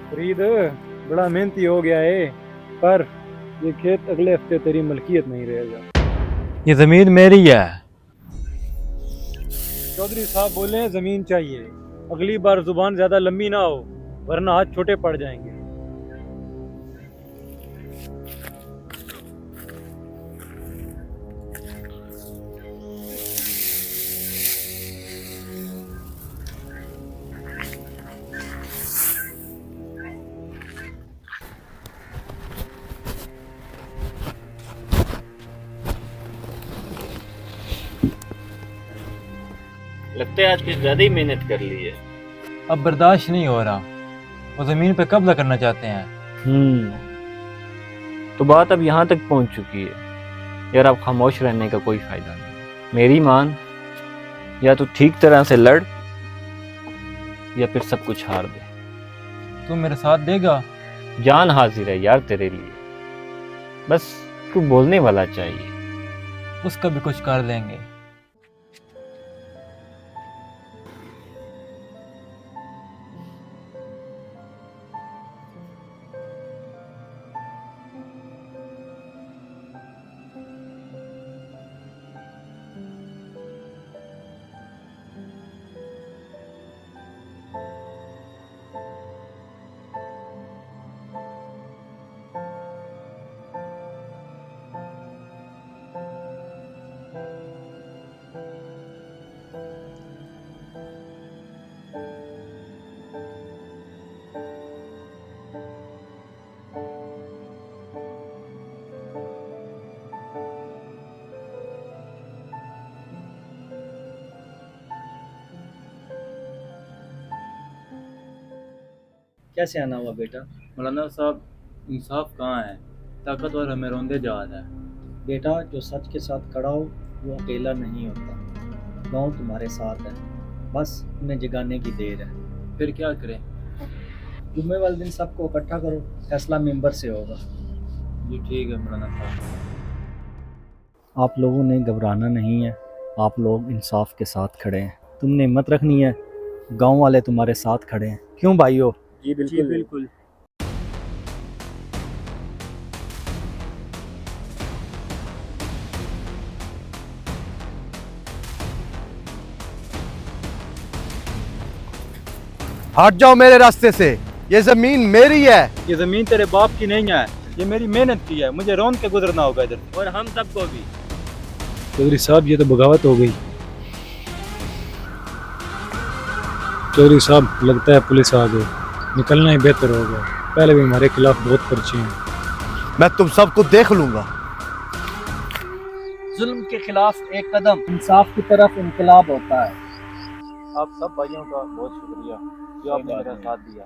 फरीद बड़ा मेहनती हो गया है, पर ये खेत अगले हफ्ते तेरी मलकियत नहीं रहेगा। ये जमीन मेरी है। चौधरी साहब बोले जमीन चाहिए। अगली बार जुबान ज्यादा लंबी ना हो, वरना हाथ छोटे पड़ जाएंगे। लगता है आज कुछ ज्यादा ही मेहनत कर ली है। अब बर्दाश्त नहीं हो रहा। वो जमीन पे कब्जा करना चाहते हैं। तो बात अब यहाँ तक पहुँच चुकी है यार, अब खामोश रहने का कोई फायदा नहीं। मेरी मान, या तो ठीक तरह से लड़ या फिर सब कुछ हार दे। तू मेरे साथ देगा? जान हाजिर है यार तेरे लिए, बस तू बोलने वाला चाहिए। उसका भी कुछ कर लेंगे। कैसे आना हुआ बेटा? मौलाना साहब, इंसाफ कहाँ है? ताकतवर हमें रोंदे जा रहा है। बेटा, जो सच के साथ खड़ा हो वो अकेला नहीं होता। गांव तुम्हारे साथ है, बस उन्हें जगाने की देर है। फिर क्या करें? जुम्मे वाले दिन सबको इकट्ठा करो, फैसला मेंबर से होगा। जी ठीक है मौलाना साहब। आप लोगों ने घबराना नहीं है, आप लोग इंसाफ के साथ खड़े हैं। तुमने हिम्मत रखनी है, गांव वाले तुम्हारे साथ खड़े हैं। क्यों भाइयों? जी बिल्कुल। हट जाओ मेरे रास्ते से, ये जमीन मेरी है। ये जमीन तेरे बाप की नहीं है, ये मेरी मेहनत की है। मुझे रौंद के गुजरना होगा इधर। और हम सबको भी। चौधरी साहब, ये तो बगावत हो गई। चौधरी साहब, लगता है पुलिस आ गई। निकलना ही बेहतर होगा, पहले भी हमारे खिलाफ बहुत पर्चे हैं। मैं तुम सबको देख लूंगा। जुल्म के खिलाफ एक कदम, इंसाफ की तरफ इनकलाब होता है। आप सब भाइयों का बहुत शुक्रिया जो आपने मेरा साथ दिया।